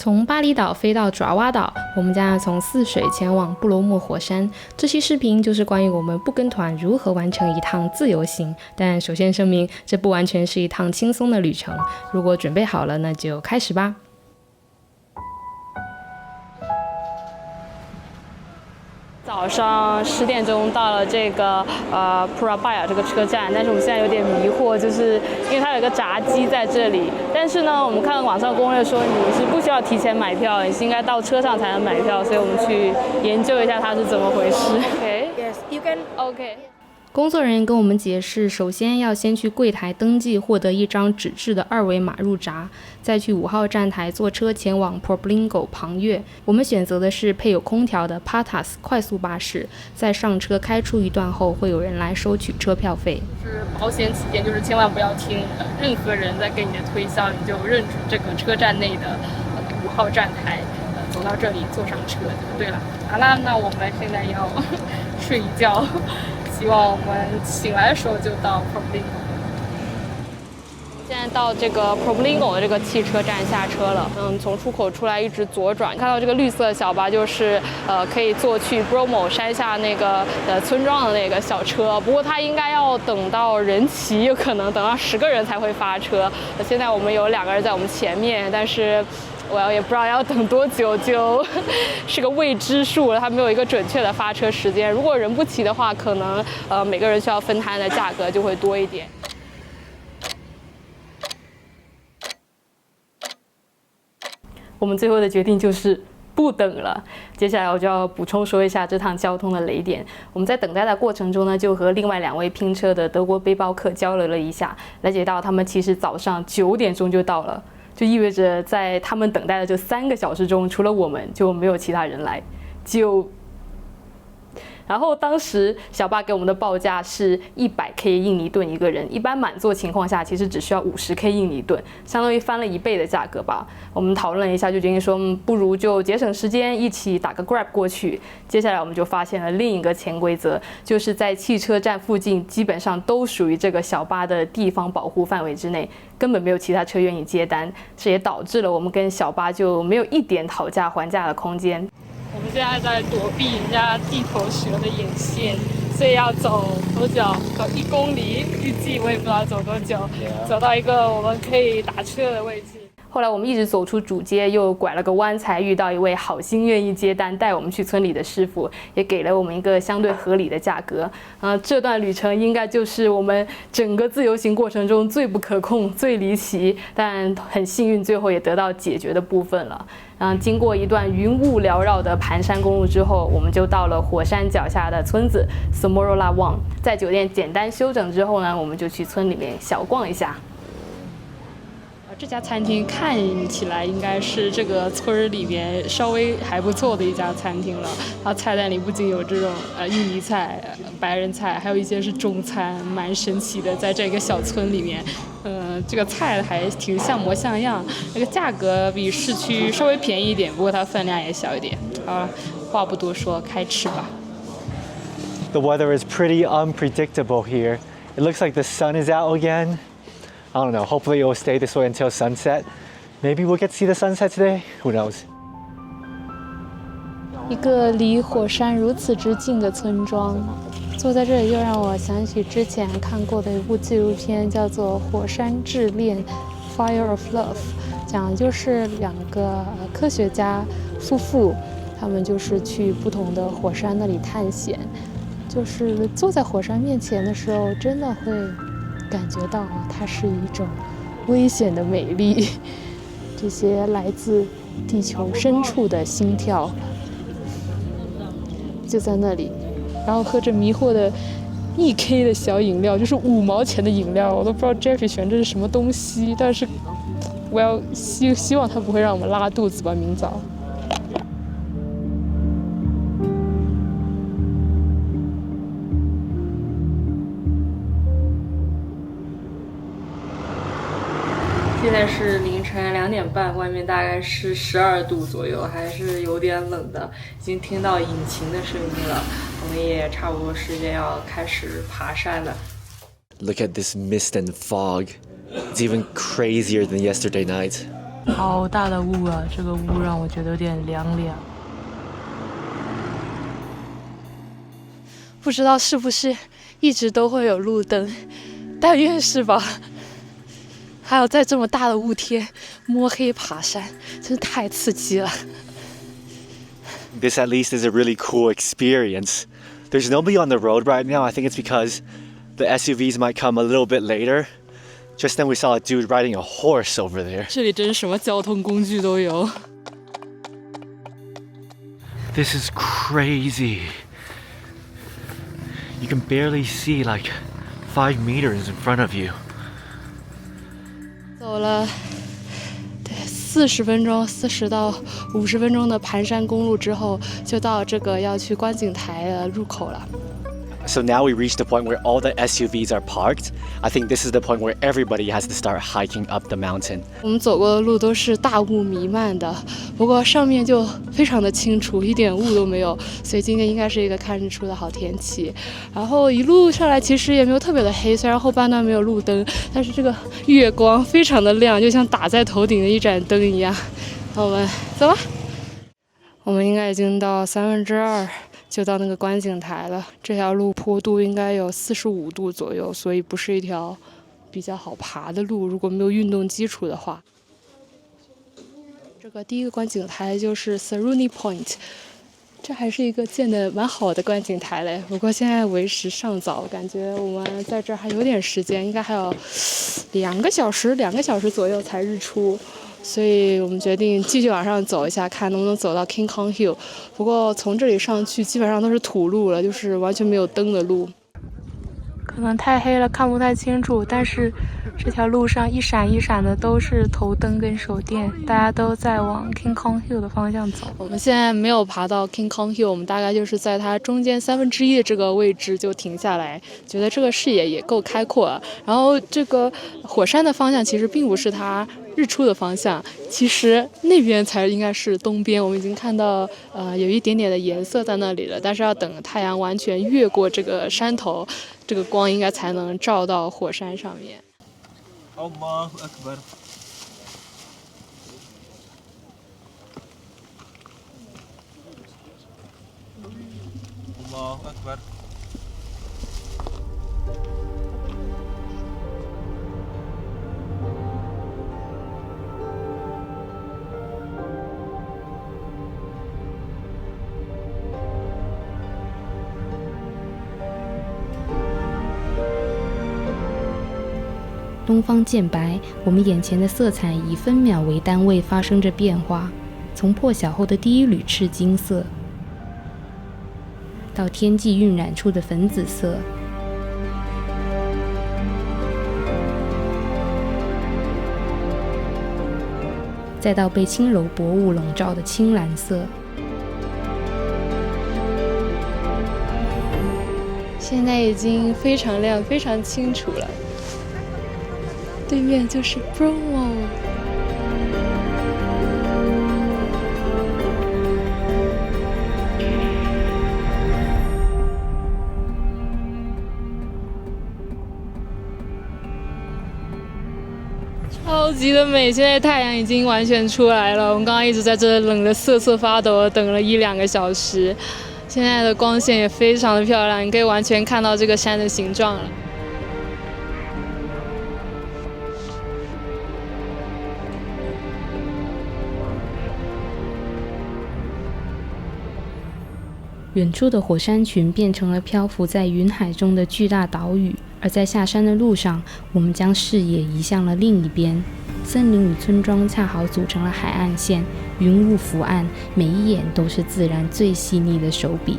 从巴厘岛飞到爪哇岛，我们将要从泗水前往布罗莫火山。这期视频就是关于我们不跟团如何完成一趟自由行。但首先声明，这不完全是一趟轻松的旅程。如果准备好了，那就开始吧。早上10点钟到了这个Purabaya 这个车站，但是我们现在有点迷惑，就是因为它有个闸机在这里，但是呢，我们看网上攻略说你是不需要提前买票，你是应该到车上才能买票，所以我们去研究一下它是怎么回事。Okay. Yes, you can. Okay. 工作人员跟我们解释，首先要先去柜台登记，获得一张纸质的2维码入闸，再去5号站台坐车前往 Probolinggo 旁越。我们选择的是配有空调的 Patas 快速巴士，在上车开出一段后，会有人来收取车票费。是保险起见，就是千万不要听任何人在给你的推销，你就认准这个车站内的5号站台，走到这里坐上车就对了。好啦，那我们现在要睡一觉。希望我们醒来的时候就到 Probolinggo。现在到这个 Probolinggo 的这个汽车站下车了。从出口出来一直左转，看到这个绿色的小巴就是可以坐去 Bromo 山下那个村庄的那个小车。不过它应该要等到人齐，有可能等到10个人才会发车。现在我们有2个人在我们前面，但是我也不知道要等多久，就是个未知数了，它没有一个准确的发车时间。如果人不齐的话，可能每个人需要分摊的价格就会多一点。我们最后的决定就是不等了。接下来我就要补充说一下这趟交通的雷点。我们在等待的过程中呢，就和另外2位拼车的德国背包客交流了一下，了解到他们其实早上9点钟就到了。就意味着在他们等待的这3个小时中，除了我们就没有其他人来。然后当时小巴给我们的报价是100K 印尼盾一个人，一般满座情况下其实只需要50K 印尼盾，相当于翻了1倍的价格吧。我们讨论了一下，就决定说，不如就节省时间，一起打个 Grab 过去。接下来我们就发现了另一个潜规则，就是在汽车站附近基本上都属于这个小巴的地方保护范围之内，根本没有其他车愿意接单，这也导致了我们跟小巴就没有一点讨价还价的空间。我们现在在躲避人家地头蛇的眼线，所以要走多久？走1公里，预计我也不知道走多久，走到一个我们可以打车的位置。后来我们一直走出主街，又拐了个弯，才遇到一位好心愿意接单带我们去村里的师傅，也给了我们一个相对合理的价格。这段旅程应该就是我们整个自由行过程中最不可控、最离奇，但很幸运最后也得到解决的部分了。经过一段云雾缭绕的盘山公路之后，我们就到了火山脚下的村子 Somorolawang。在酒店简单休整之后呢，我们就去村里面小逛一下。这家餐厅看起来应该是这个村里面稍微还不错的一家餐厅了。它菜单里不仅有这种印尼菜、白人菜，还有一些是中餐，蛮神奇的。在这个小村里面，这个菜还挺像模像样。这个价格比市区稍微便宜一点，不过它分量也小一点。好了，话不多说，开吃吧。The weather is pretty unpredictable here. It looks like the sun is out again. I don't know, hopefully it will stay this way until sunset. Maybe we'll get to see the sunset today? Who knows? 一个离火山如此之近的村庄，坐在这里又让我想起之前看过的一部纪录片，叫做《火山之恋》（Fire of Love）， 讲的就是2个科学家夫妇，他们就是去不同的火山那里探险。就是坐在火山面前的时候，真的会感觉到它是一种危险的美丽，这些来自地球深处的心跳就在那里，然后喝着迷惑的1K 的小饮料，就是5毛钱的饮料，我都不知道 Jeffrey 选这是什么东西，但是我要希望它不会让我们拉肚子吧，明早。现在是凌晨2点半，外面大概是12度左右，还是有点冷的。已经听到引擎的声音了，我们也差不多时间要开始爬山了。Look at this mist and fog. It's even crazier than yesterday night. 好大的雾啊！这个雾让我觉得有点凉凉。不知道是不是一直都会有路灯，但愿是吧。还有在这么大的雾天摸黑爬山，真是太刺激了。This at least is a really cool experience. There's nobody on the road right now. I think it's because the SUVs might come a little bit later. Just then we saw a dude riding a horse over there. 这里真是什么交通工具都有。This is crazy. You can barely see like 5 meters in front of you. 走了40分钟，40到50分钟的盘山公路之后，就到这个要去观景台的入口了。So now we reached the point where all the SUVs are parked. I think this is the point where everybody has to start hiking up the mountain. 我们走过的路都是大雾弥漫的，不过上面就非常的清楚，一点雾都没有，所以今天应该是一个看日出的好天气。然后一路上来其实也没有特别的黑，虽然后半段没有路灯，但是这个月光非常的亮，就像打在头顶的一盏灯一样。那我们走吧。我们应该已经到2/3。就到那个观景台了。这条路坡度应该有45度左右，所以不是一条比较好爬的路，如果没有运动基础的话。这个第一个观景台就是 Saruni Point， 这还是一个建得蛮好的观景台嘞。不过现在为时尚早，感觉我们在这儿还有点时间，应该还有2个小时左右才日出。所以我们决定继续往上走一下，看能不能走到 King Kong Hill。不过从这里上去基本上都是土路了，就是完全没有灯的路。可能太黑了，看不太清楚，但是这条路上一闪一闪的都是头灯跟手电，大家都在往 King Kong Hill 的方向走。我们现在没有爬到 King Kong Hill， 我们大概就是在它中间1/3的这个位置就停下来，觉得这个视野也够开阔了。然后这个火山的方向其实并不是它日出的方向，其实那边才应该是东边。我们已经看到有一点点的颜色在那里了，但是要等太阳完全越过这个山头，这个光应该才能照到火山上面。Allahu Akbar. Allahu Akbar. 东方渐白，我们眼前的色彩以分秒为单位发生着变化，从破晓后的第一缕赤金色，到天际晕染出的粉紫色，再到被轻柔薄雾笼罩的青蓝色。现在已经非常亮，非常清楚了。对面就是 Bromo。超级的美！现在太阳已经完全出来了，我们刚刚一直在这冷得瑟瑟发抖，等了1-2个小时。现在的光线也非常的漂亮，你可以完全看到这个山的形状了。远处的火山群变成了漂浮在云海中的巨大岛屿，而在下山的路上，我们将视野移向了另一边。森林与村庄恰好组成了海岸线，云雾伏岸，每一眼都是自然最细腻的手笔。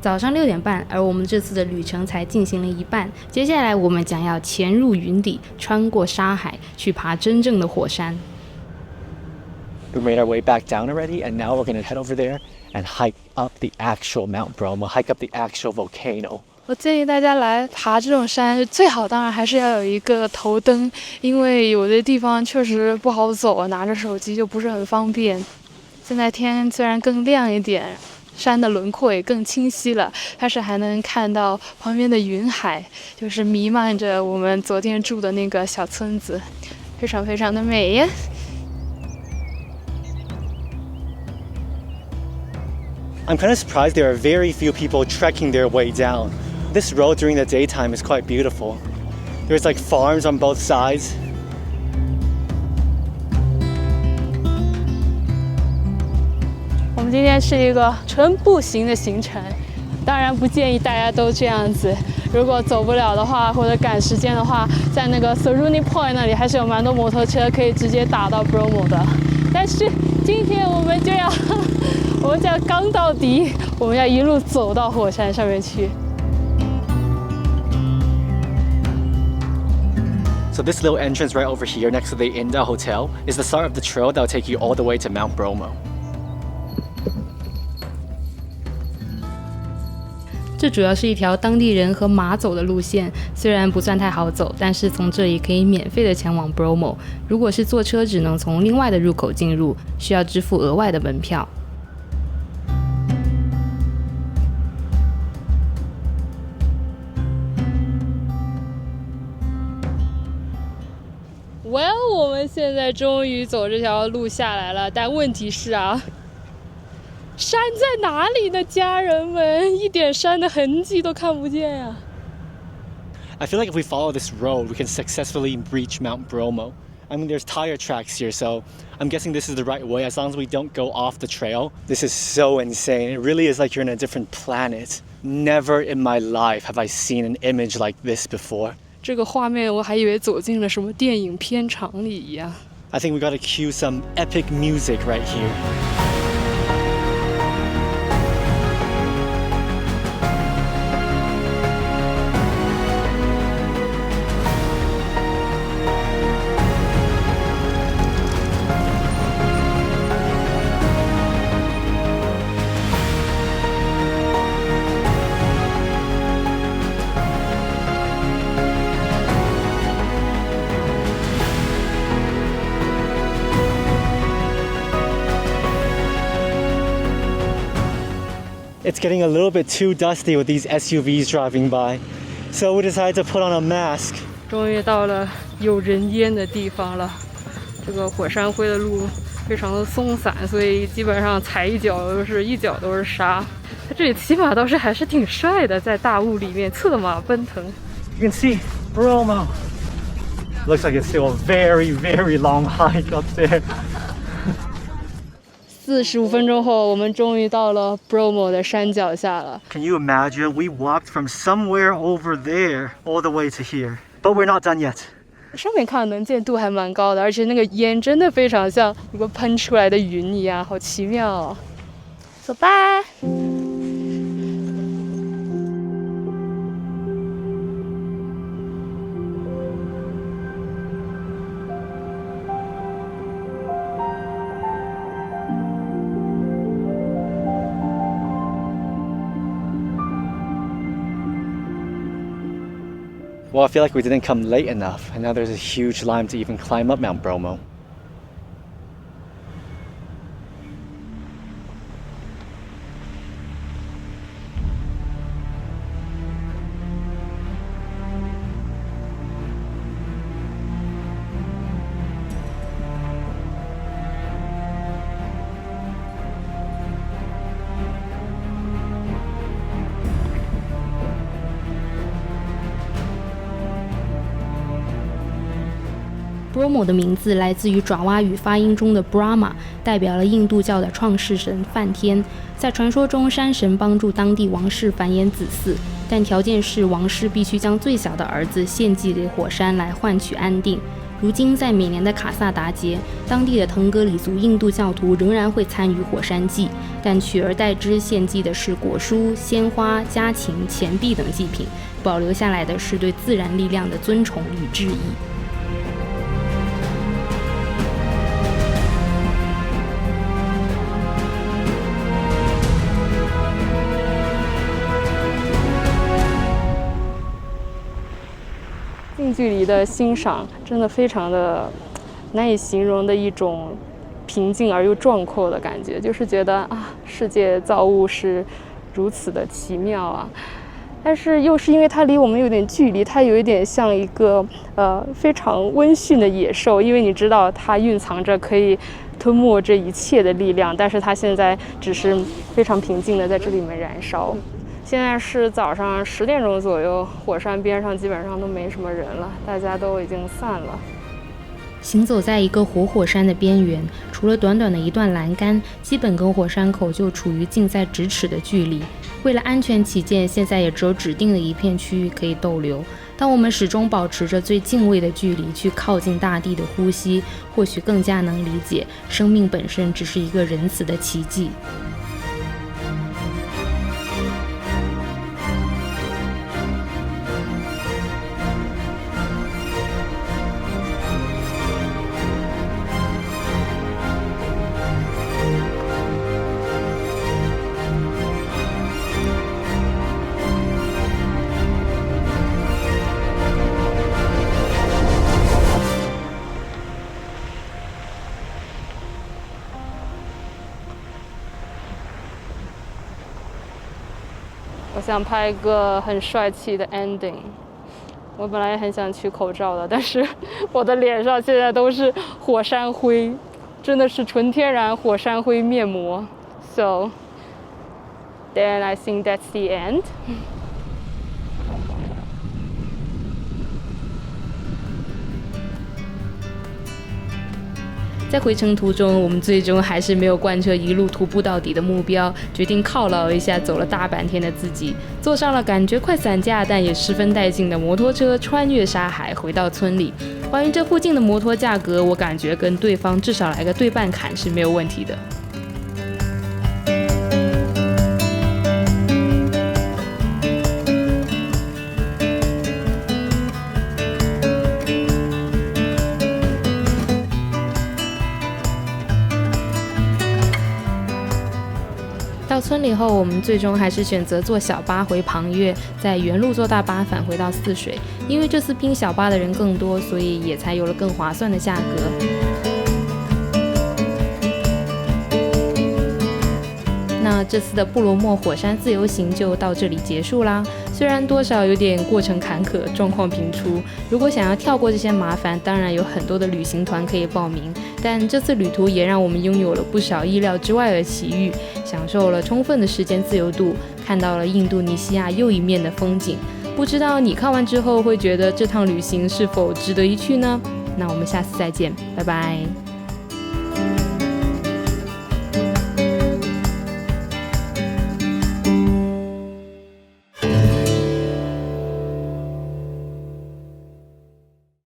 早上6点半，而我们这次的旅程才进行了一半。接下来，我们将要潜入云底，穿过沙海，去爬真正的火山。We made our way back down already, and now we're gonna head over there and hike up the actual Mount Bromo, hike up the actual volcano. 我建议大家来爬这种山，最好当然还是要有一个头灯，因为有的地方确实不好走，拿着手机就不是很方便。现在天虽然更亮一点，山的轮廓也更清晰了，但是还能看到旁边的云海，就是弥漫着我们昨天住的那个小村子，非常非常的美呀。I'm kind of surprised there are very few people trekking their way down. This road during the daytime is quite beautiful. There's like farms on both sides. 我们今天是一个纯步行的行程，当然不建议大家都这样子。如果走不了的话，或者赶时间的话，在那个 Saruni Point 那里还是有蛮多摩托车可以直接打到 Bromo 的。但是今天我们就要刚到底，我们要一路走到火山上面去。So this little entrance right over here next to the Inda Hotel is the start of the trail that will take you all the way to Mount Bromo. 这主要是一条当地人和马走的路线，虽然不算太好走，但是从这里可以免费的前往 Bromo。如果是坐车，只能从另外的入口进入，需要支付额外的门票。Well， 我们现在终于走这条路下来了，但问题是啊，山在哪里呢？家人们，一点山的痕迹都看不见呀。I feel like if we follow this road, we can successfully reach Mount Bromo. I mean, there's tire tracks here, so I'm guessing this is the right way as long as we don't go off the trail. This is so insane. It really is like you're in a different planet. Never in my life have I seen an image like this before. 这个画面我还以为走进了什么电影片场里一样。I think we gotta cue some epic music right here. It's getting a little bit too dusty with these SUVs driving by, so we decided to put on a mask. 终于到了有人烟的地方了。这个火山灰的路非常的松散，所以基本上踩一脚都是沙。它这里骑马倒是还是挺帅的，在大雾里面策马奔腾。You can see Bromo. Looks like it's still a very, very long hike up there. 45分钟后，我们终于到了 Bromo 的山脚下了。Can you imagine? We walked from somewhere over there all the way to here. But we're not done yet. 上面看能见度还蛮高的，而且那个烟真的非常像一个喷出来的云一样，好奇妙哦。走吧。Well, I feel like we didn't come late enough, and now there's a huge line to even climb up Mount Bromo. Bromo 的名字来自于爪哇语发音中的 Brahma， 代表了印度教的创世神梵天。在传说中，山神帮助当地王室繁衍子嗣，但条件是王室必须将最小的儿子献祭给火山来换取安定。如今，在每年的卡萨达节，当地的腾格里族印度教徒仍然会参与火山祭，但取而代之献祭的是果蔬、鲜花、家禽、钱币等祭品，保留下来的是对自然力量的尊崇与致意。近距离的欣赏，真的非常的难以形容的一种平静而又壮阔的感觉，就是觉得啊，世界造物是如此的奇妙啊。但是又是因为它离我们有点距离，它有一点像一个非常温驯的野兽，因为你知道它蕴藏着可以吞没这一切的力量，但是它现在只是非常平静的在这里面燃烧。现在是早上10点钟左右，火山边上基本上都没什么人了，大家都已经散了。行走在一个活火山的边缘，除了短短的一段栏杆，基本跟火山口就处于近在咫尺的距离。为了安全起见，现在也只有指定的一片区域可以逗留。当我们始终保持着最敬畏的距离去靠近大地的呼吸，或许更加能理解生命本身只是一个仁慈的奇迹。我想拍一个很帅气的 ending。我本来也很想取口罩的，但是我的脸上现在都是火山灰，真的是纯天然火山灰面膜。So then I think that's the end. 在回程途中，我们最终还是没有贯彻一路徒步到底的目标，决定犒劳一下走了大半天的自己，坐上了感觉快散架但也十分带劲的摩托车，穿越沙海回到村里。关于这附近的摩托价格，我感觉跟对方至少来个对半砍是没有问题的。到村里后，我们最终还是选择坐小巴回旁岳，再原路坐大巴返回到泗水。因为这次拼小巴的人更多，所以也才有了更划算的价格。那这次的布罗莫火山自由行就到这里结束啦。虽然多少有点过程坎坷，状况频出，如果想要跳过这些麻烦，当然有很多的旅行团可以报名。但这次旅途也让我们拥有了不少意料之外的奇遇，享受了充分的时间自由度，看到了印度尼西亚又一面的风景。不知道你看完之后会觉得这趟旅行是否值得一去呢？那我们下次再见，拜拜。